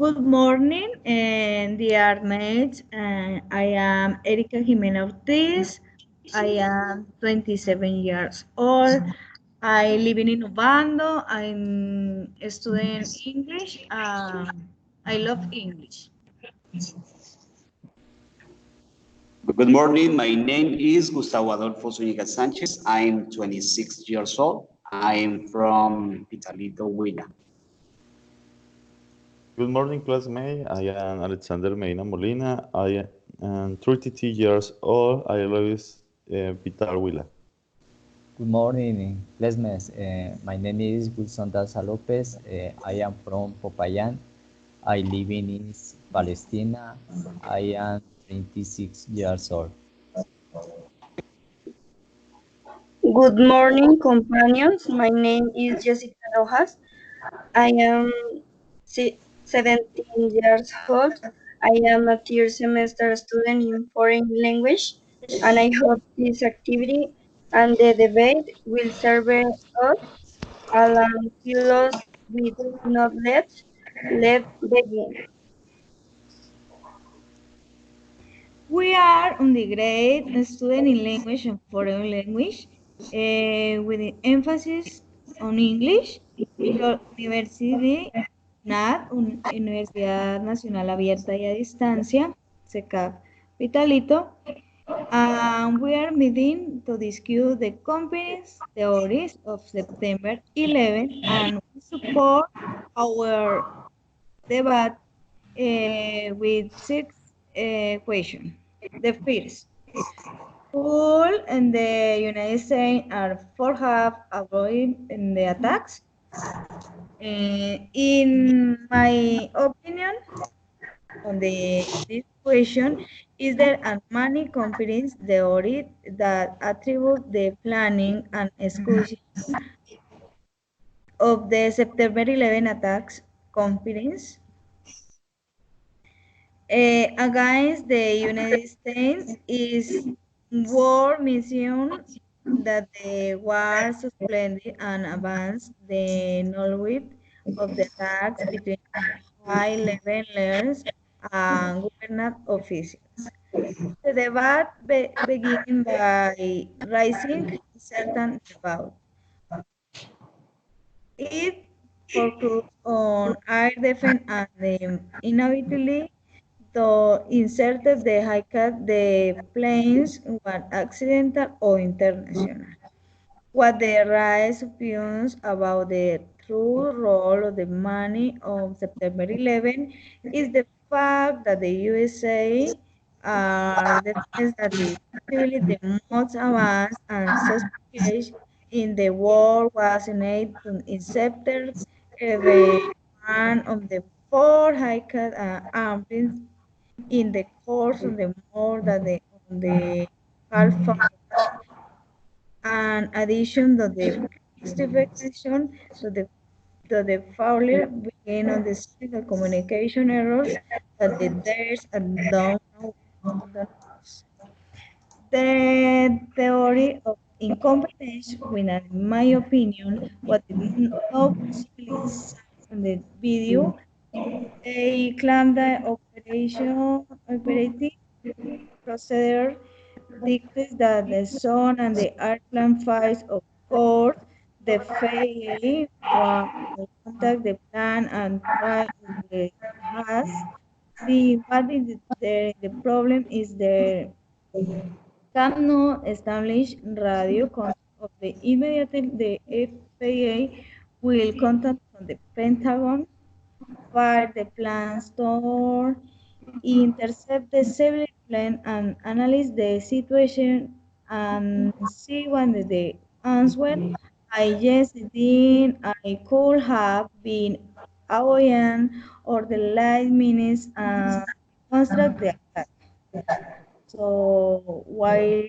Good morning, and dear mates. I am Erika Jimena Ortiz. I am 27 years old. I live in Ubando. I'm studying English. I love English. Good morning. My name is Gustavo Adolfo Zúñiga Sanchez. I'm 26 years old. I'm from Pitalito, Huila. Good morning, classmate. I am Alexander Medina Molina. I am 32 years old. I live in Pitar, Huila. Good morning, classmates. My name is Wilson Daza Lopez. I am from Popayan. I live in East Palestina. I am 26 years old. Good morning, companions. My name is Jessica Rojas. I am 17 years old. I am a third semester student in foreign language, and I hope this activity and the debate will serve us and fill us with knowledge. Let's begin. We are on the grade student in language and foreign language with the emphasis on English. Your University, NAD, Universidad Nacional Abierta y a Distancia, SECAP Vitalito, and we are meeting to discuss the company's theories of September 11 and we support our debate with six questions. The first, school in the United States are for have avoid in the attacks. In my opinion, on this question, is there a many companies theory that attribute the planning and execution of the September 11 attacks companies against the United States is war mission that the war suspended and advanced the knowledge of the attacks between high-level leaders and government officials. The debate begins by raising certain doubt. It focuses on air defense and the inability to insert the hijack the planes were accidental or international. What the rise opinions about the true role of the money on September 11 is the fact that the USA are the things that is possibly the most advanced and sophisticated in the world was in September one of the four hijacked airplanes in the course of the more than the half and addition to the justification to the failure began on the technical communication errors that the dares and don't know. The theory of incompetence, when in my opinion, what is not possibly in the video, they claim that operating procedure dictates that the sun and the airplane flies, of course, the FAA will contact the plan and try the has. But the problem is there cannot establish radio contact of the immediately the FAA will contact from the Pentagon, fire the plan store, intercept the civil plane and analyze the situation and see when the answer. I just did I could have been avoidant or the last minutes and construct the attack. So while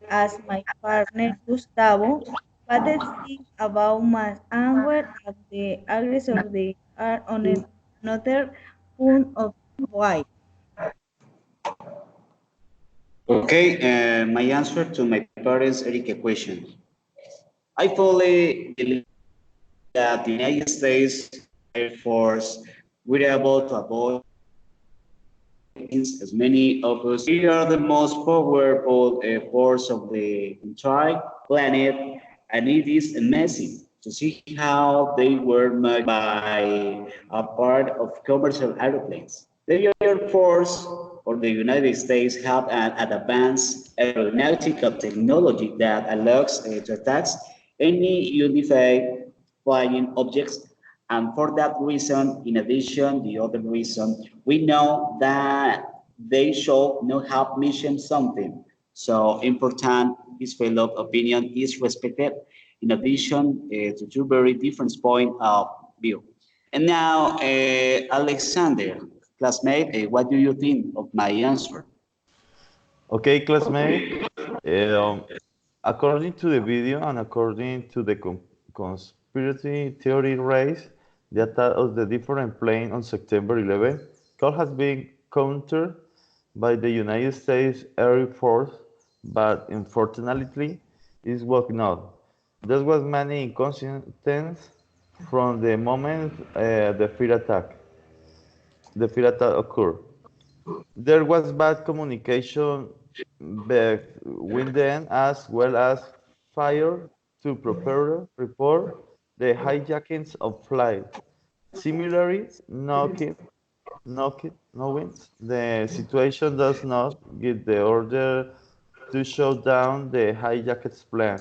as my partner Gustavo, what do you think about my anger at the aggressor they are on another point of why? Okay, my answer to my parents' Erika question. I fully believe that the United States Air Force we're able to avoid as many of us. We are the most powerful force of the entire planet, and it is amazing to see how they were made by a part of commercial aeroplanes. The Air Force or the United States have an advanced aeronautical technology that allows to attack any unified flying objects. And for that reason, in addition, the other reason, we know that they should not have mission something. So important, this fellow opinion is respected. In addition to two very different point of view. And now, Alexander, classmate, what do you think of my answer? Okay, classmate. Um, According to the video and according to the conspiracy theory race, the attack of the different plane on September 11 could have been countered by the United States Air Force, but unfortunately, it was not. There was many inconsistencies from the moment the fear attack occurred. There was bad communication between them as well as failure to properly report the hijackings of flight. Similarly, knowing the situation does not give the order to shut down the hijackers plan.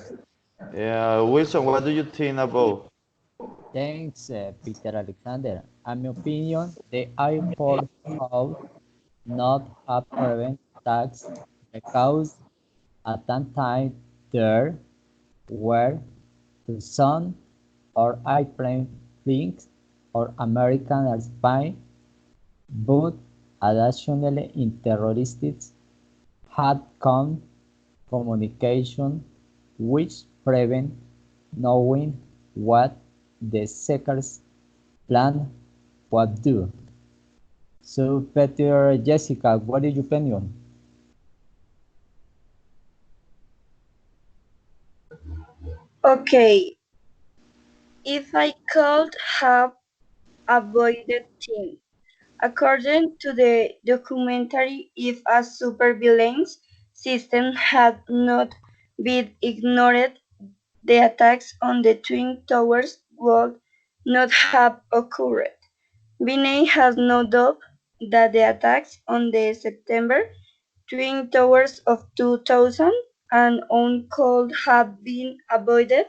Wilson, what do you think about? Thanks, Peter Alexander. In my opinion, the Air Force could not have prevented attacks because at that time there were the sun or airplane fleets or American airspace, but additionally terrorists had come communication which prevent knowing what the seekers plan would do. So, Peter, Jessica, what is your opinion? Okay, if I could have avoided things. According to the documentary, if a surveillance system had not been ignored, the attacks on the Twin Towers would not have occurred. Vinay has no doubt that the attacks on the September Twin Towers of 2000 and on could have been avoided.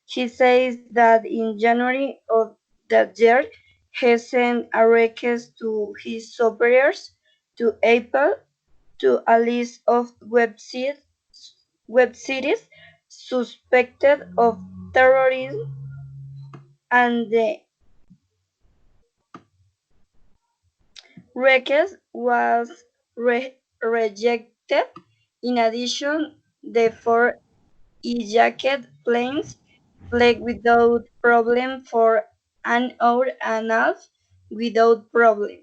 He says that in January of that year, he sent a request to his superiors to Apple to a list of web series suspected of terrorism, and the request was rejected. In addition, the four hijacked planes fled without problem for an hour and a half without problem.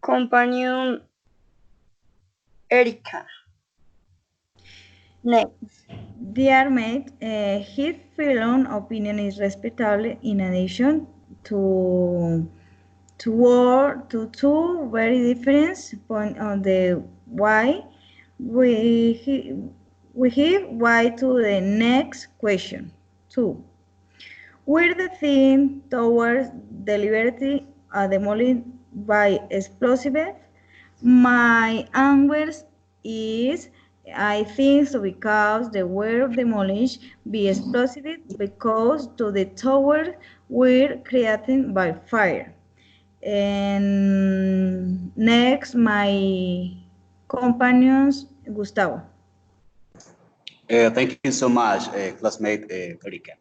Companion Erica. Next. Dear mate, his fellow opinion is respectable in addition to to two very different points on the why we have why to the next question. Two. Were the theme towards deliberately demolished by explosives? My answer is I think so because the were demolished by explosives because to the tower were created by fire. And next, my companions, Gustavo. Thank you so much, classmate Erika.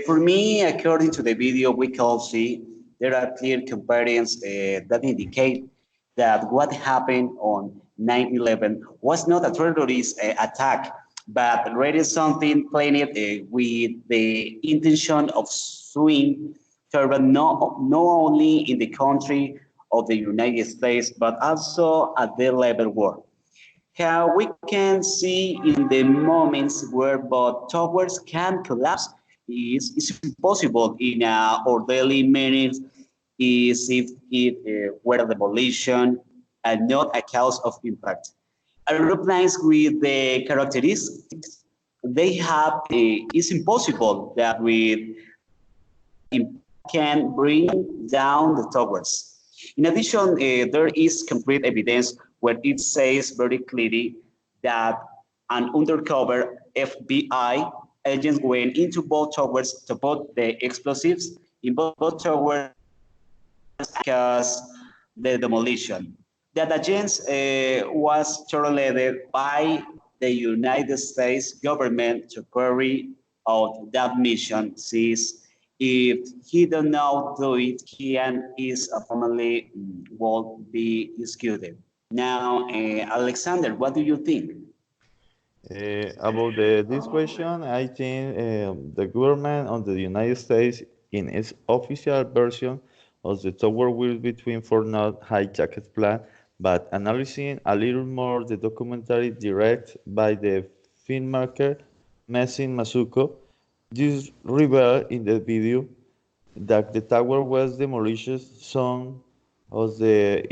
For me, according to the video, we can see there are clear comparisons that indicate that what happened on 9/11 was not a terrorist attack, but rather something planned with the intention of suing terror not only in the country of the United States, but also at the level world. How we can see in the moments where both towers can collapse is impossible in our daily manner is if it were a demolition and not a cause of impact. Aeroplanes with the characteristics they have, it's impossible that with impact can bring down the towers. In addition, there is concrete evidence where it says very clearly that an undercover FBI agent went into both towers to put the explosives in both towers because the demolition. That agent was tolerated by the United States government to carry out that mission since if he does not do it, he and his family will be executed. Now, Alexander, what do you think? About this question, I think the government of the United States, in its official version of the Tower Wheel between for not hijacked plan, but analyzing a little more the documentary direct by the filmmaker Messin Masuko, this revealed in the video that the tower was demolished. Some of the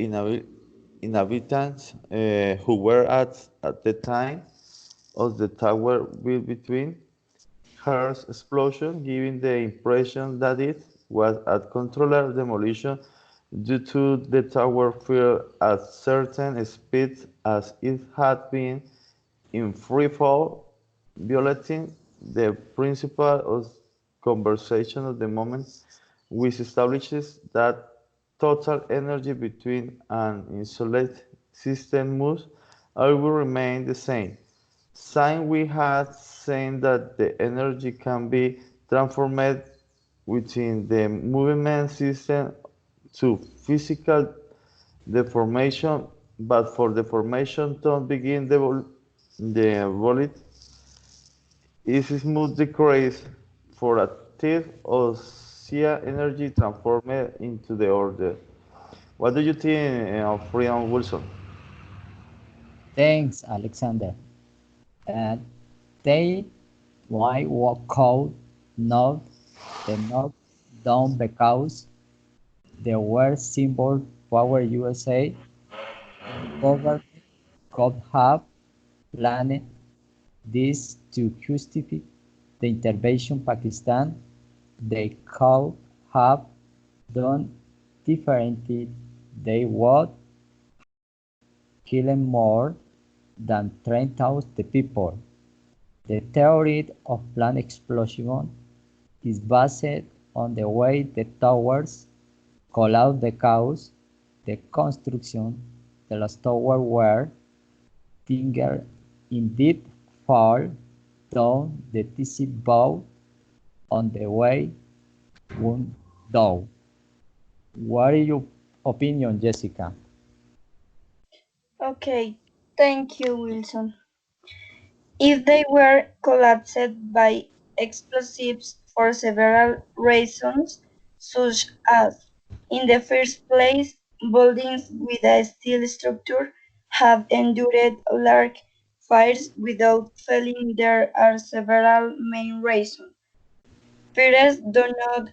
inhabitants who were at the time of the tower built between heard explosion, giving the impression that it was a controlled demolition due to the tower fell at certain speed as it had been in free fall, violating the principle of conservation of the moment, which establishes that total energy between an insulated system must always remain the same. Since we had seen that the energy can be transformed within the movement system to physical deformation, but for deformation to begin the bullet is smooth decrease for a thief of shear energy transformed into the order. What do you think of Freedom Wilson? Thanks, Alexander. And they why walk out not the knock down because there were symbol Power USA government could have planned this to justify the intervention Pakistan. They could have done differently. They would kill more than 10,000 people. The theory of planned explosion is based on the way the towers collapsed because the construction de los towers were thinner indeed fall down the TC bow on the way one down. What is your opinion, Jessica? Okay, thank you, Wilson. If they were collapsed by explosives for several reasons, such as, in the first place, buildings with a steel structure have endured large fires without failing, there are several main reasons. Fires do not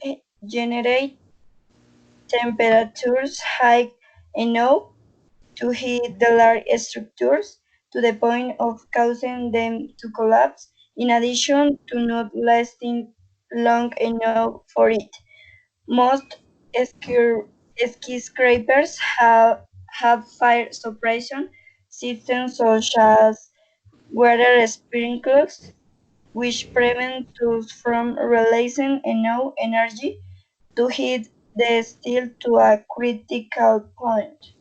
generate temperatures high enough to heat the large structures to the point of causing them to collapse, in addition to not lasting long enough for it. Most skyscrapers have fire suppression systems such as water sprinklers, which prevent those from releasing enough energy to heat the steel to a critical point.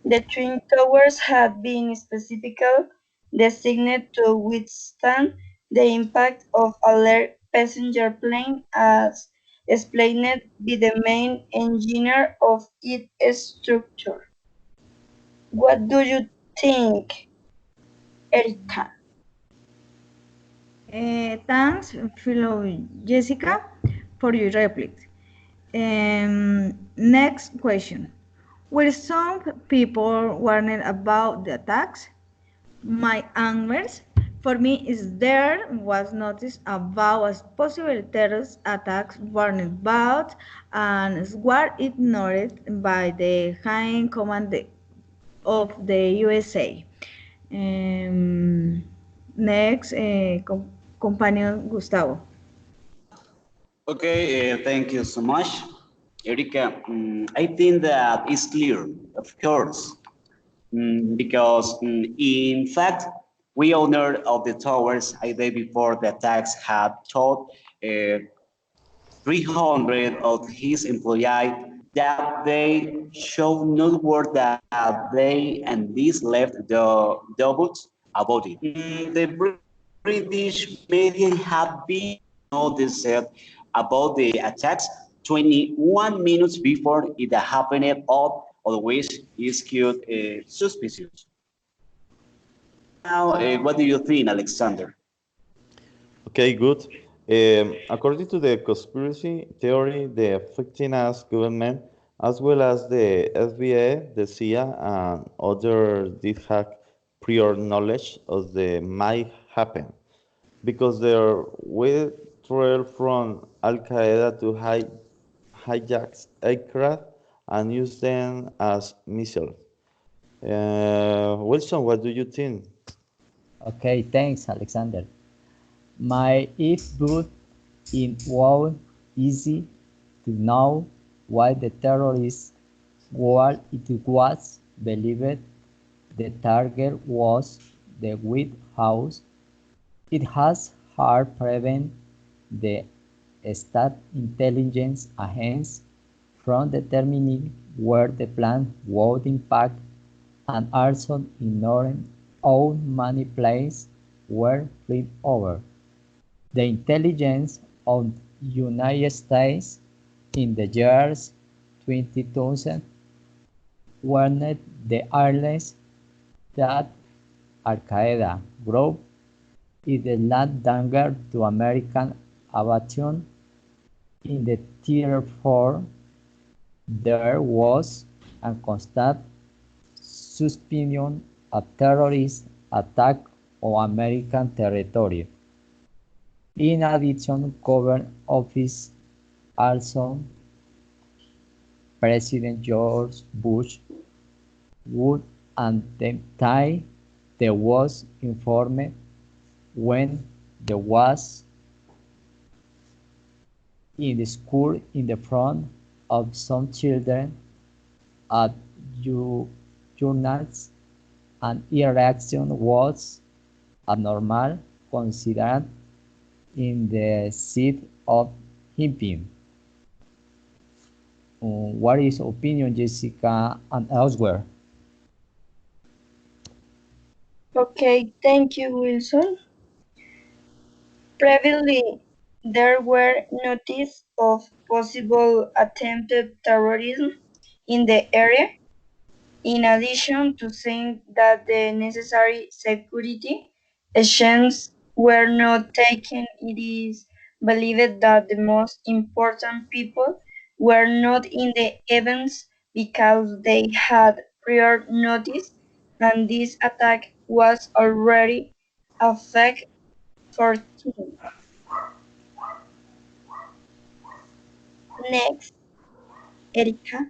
The twin towers had been specifically designed to withstand the impact of a large passenger plane, as explained by the main engineer of its structure. What do you think, Erika? Thanks, fellow Jessica, for your replies. Next question. Were some people warned about the attacks? My answer For me, is there was notice about as possible terrorist attacks warned about and were ignored by the High Command of the USA. Um, Next, companion Gustavo. Okay, thank you so much, Erika. I think that it's clear, of course, because in fact, we owner of the towers a day before the attacks had told 300 of his employees that they should not work that day, and this left the doubt about it. The British media have been noticed about the attacks 21 minutes before it happened, of which is quite suspicious. Now, what do you think, Alexander? Okay, good. According to the conspiracy theory, the affecting us government, as well as the FBI, the CIA, and others did have prior knowledge of the might happen because their withdrawal from Al Qaeda to hijack aircraft and use them as missiles. Wilson, what do you think? Okay, thanks, Alexander. My if would it was easy to know why the terrorists what it was believed the target was the White House. It has hard prevent the state intelligence agencies from determining where the plan would impact and also ignoring how many planes were flying over. The intelligence of the United States in the years 2000 warned the airlines that Al-Qaeda group is the last danger to American aviation. In the Tier 4, there was a constant suspicion of terrorist attack on American territory. In addition, Government Office also President George Bush would identify the was informed when there was in the school in the front of some children at journals and reaction was abnormal considered in the seat of him. What is opinion, Jessica and elsewhere? Okay, thank you, Wilson. Previously, there were notices of possible attempted terrorism in the area. In addition to saying that the necessary security actions were not taken, it is believed that the most important people were not in the events because they had prior notice and this attack was already affect 14. Next, Erika.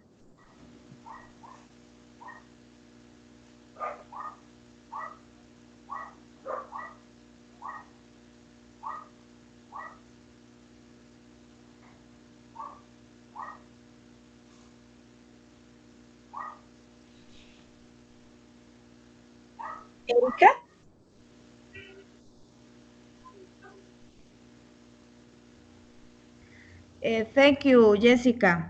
Erika? Thank you, Jessica,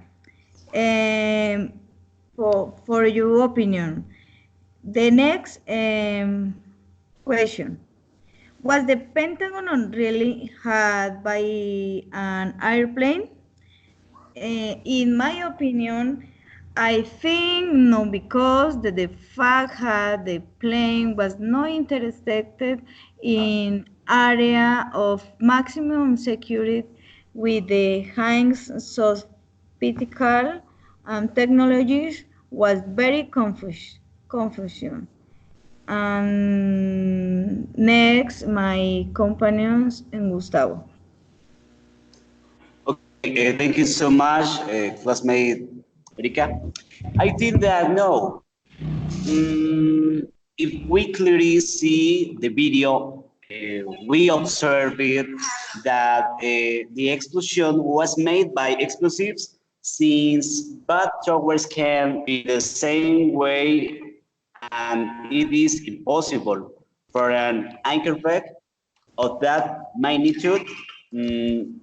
for your opinion. The next question. Was the Pentagon really hit by an airplane? In my opinion, I think no, because the fact that the plane was not intersected in area of maximum security with the Heinz technologies was very confusion. And next, my companions and Gustavo. Okay, thank you so much, classmate Erika. I think that no, if we clearly see the video, we observe it that the explosion was made by explosives since bad towers can be the same way and it is impossible for an anchorback of that magnitude.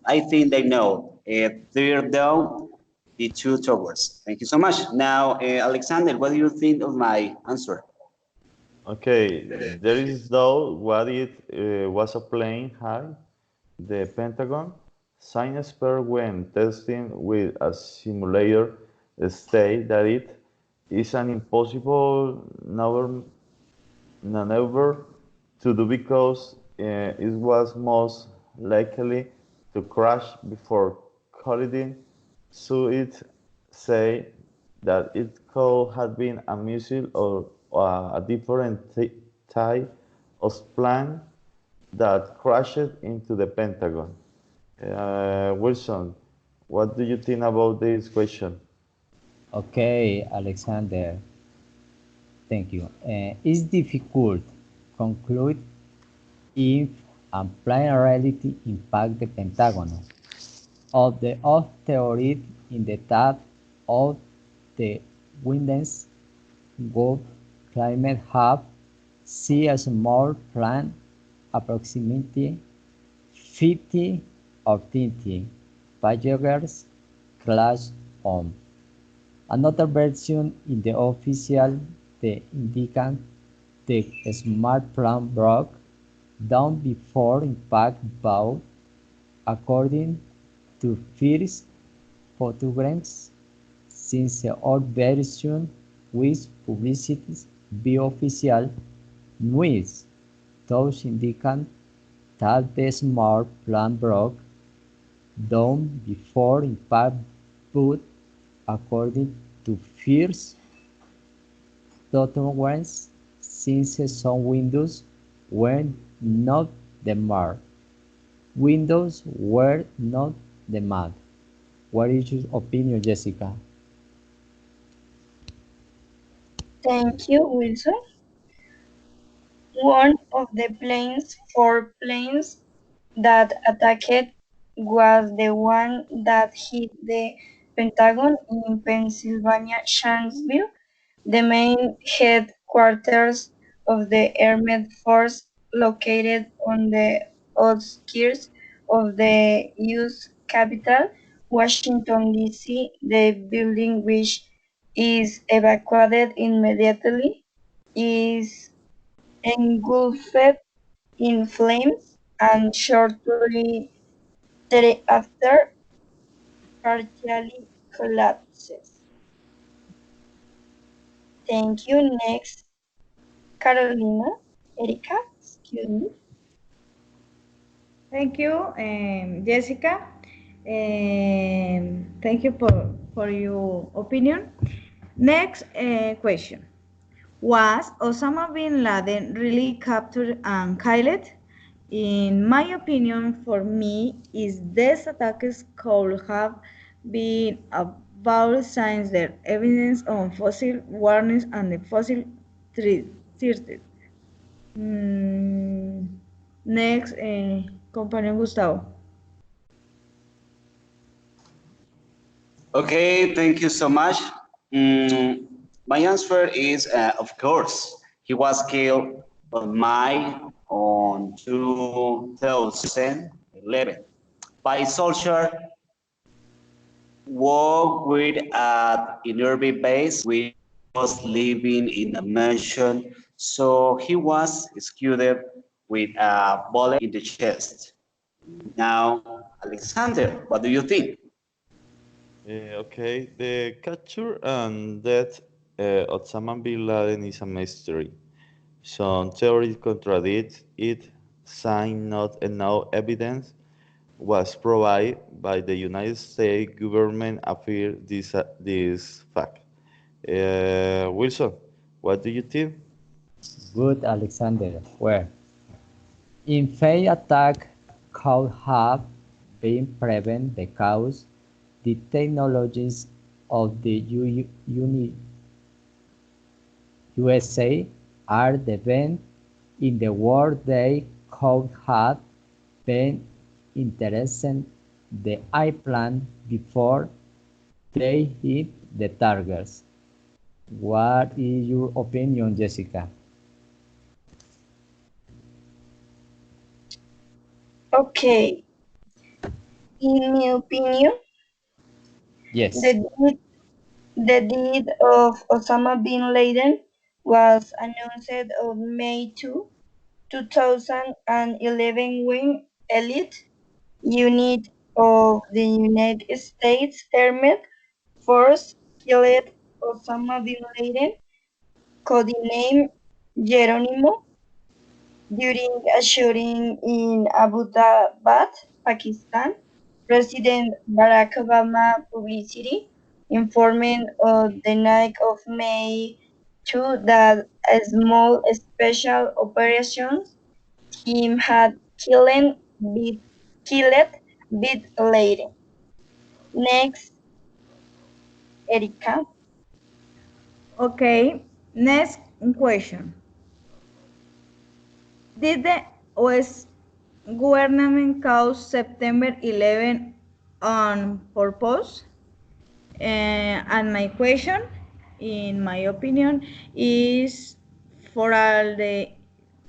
I think they know. Tear down the two towers. Thank you so much. Now, Alexander, what do you think of my answer? Okay, there is doubt what it was a plane high. The Pentagon science expert when testing with a simulator state that it is an impossible maneuver to do because it was most likely to crash before colliding. So it say that it could have been a missile or a different type of plane that crashed into the Pentagon. Wilson, what do you think about this question? Okay, Alexander, thank you. It's difficult conclude if and plain reality impact the Pentagon. Of the of theory in the top of the winds go climate hub see a small plant approximately 50 or 20 Voyagers class on. Another version in the official the indicate the smart plant broke down before impact bow according to first photographs since the old version with publicity be official news. Those indicate that the smart plant broke down before impact but according to first photographs since some windows were not damaged. Windows were not damaged. What is your opinion, Jessica? Thank you, Wilson. One of the four planes that attacked was the one that hit the Pentagon in Pennsylvania, Shanksville, the main headquarters of the Armed Force located on the outskirts of the U.S. capital, Washington, D.C. The building, which is evacuated immediately, is engulfed in flames and shortly thereafter partially collapses. Thank you. Next, Carolina, Erika, excuse me. Thank you, Jessica. Thank you for your opinion. Next question. Was Osama bin Laden really captured and killed? In my opinion, for me, is these attacks could have been about signs that evidence on fossil warnings and the fossil treated. Mm, next, companion Gustavo. Okay, thank you so much. Mm, my answer is, of course, he was killed on May on 2011 by soldier work with at Energy base. We was living in a mansion, so he was executed with a bullet in the chest. Now, Alexander, what do you think? Okay, the capture and death of Osama bin Laden is a mystery. Some theories contradict it, saying not enough evidence was provided by the United States government affirm this fact. Wilson, what do you think? Good, Alexander. Where? In fact, attack could have been prevented because the technologies of the USA are the best in the world. They could have been interested the airplane before they hit the targets. What is your opinion, Jessica? Okay, in my opinion, Yes. the deed, the deed of Osama bin Laden was announced on May 2, 2011 when elite unit of the United States Armed Force killed Osama bin Laden, codename Geronimo, during a shooting in Abbottabad, Pakistan. President Barack Obama publicity informed on the night of May 2 that a small special operations team had bit, killed bit later. Next, Erika. Okay, next question. Did the US government cause September 11 on purpose? And my question, in my opinion, is for all the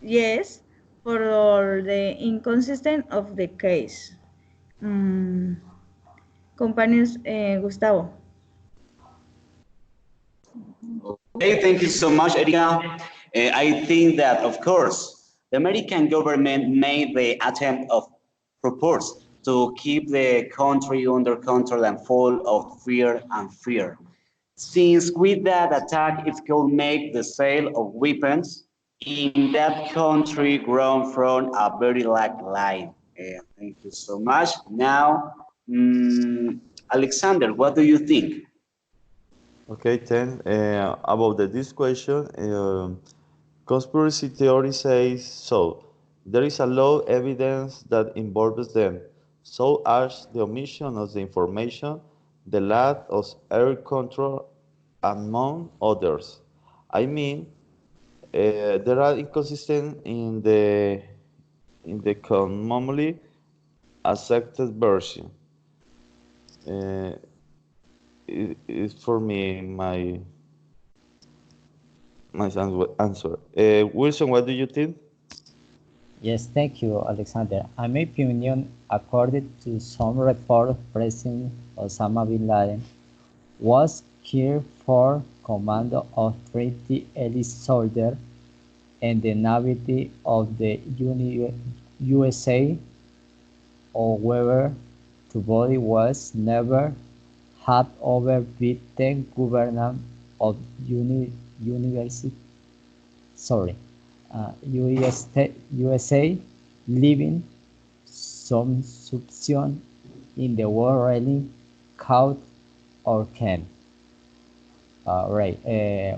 yes, for all the inconsistent of the case. Mm, companions, Gustavo. Okay, thank you so much, Erika. I think that, of course, the American government made the attempt of purpose to keep the country under control and full of fear and fear. Since with that attack, it could make the sale of weapons in that country grown from a very large line. Thank you so much. Now, Alexander, what do you think? Okay, then about this question, conspiracy theory says so. There is a lot of evidence that involves them, so as the omission of the information, the lack of air control, among others. I mean, there are inconsistent in the commonly accepted version. Uh, is for me my answer. Wilson, what do you think? Yes, thank you, Alexander. In my opinion, according to some reports, President Osama bin Laden was killed for command of 30 elite soldiers and the Navy of the USA. However, the body was never had over the government of university, sorry, USA, leaving some subsumption in the war rally caught or can. Right.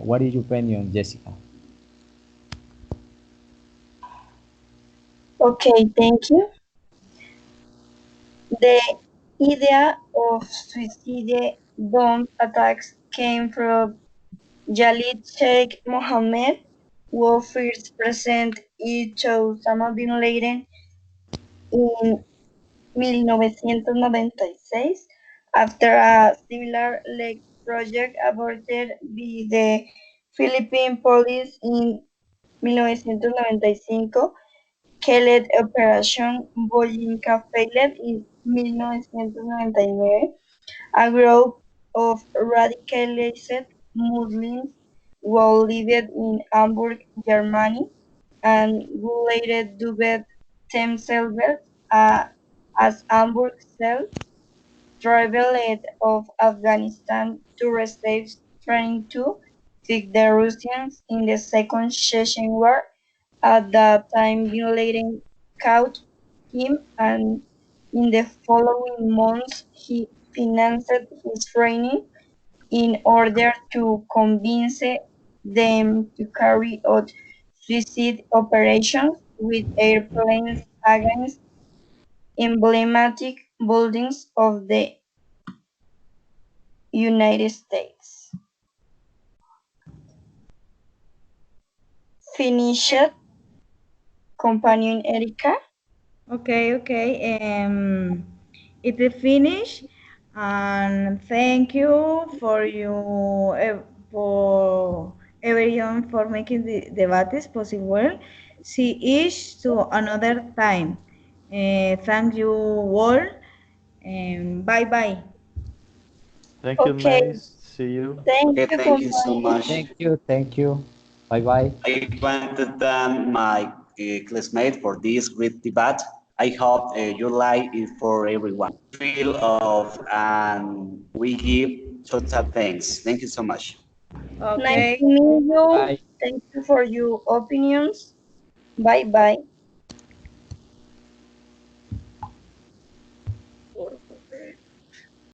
What is your opinion, Jessica? Okay, thank you. The idea of suicide bomb attacks came from Khalid Sheikh Mohammed, who first presented it to Osama bin Laden in 1996 after a similar leg project aborted by the Philippine police in 1995. Khaled Operation Boyinka failed in 1999. A group of radicalized Muslims who lived in Hamburg, Germany, and who later dubbed themselves as Hamburg cells, traveled of Afghanistan to receive training to fight the Russians in the Second Chechen War. At that time, Bin Laden caught him, and in the following months, he financed his training in order to convince them to carry out suicide operations with airplanes against emblematic buildings of the United States. Finished, companion Erika. Okay, okay. It is finished, and thank you for you for everyone for making the debates possible. See each to another time. Thank you all, and bye bye. Thank you, Okay, May. See you. thank Okay, you, thank you so companion. much. Thank you. Thank you. Bye bye. I want to thank my classmates for this great debate. I hope you like it for everyone. Feel of and we give total thanks. Thank you so much. Nice Okay. to meet you. Bye. Thank you for your opinions. Bye bye.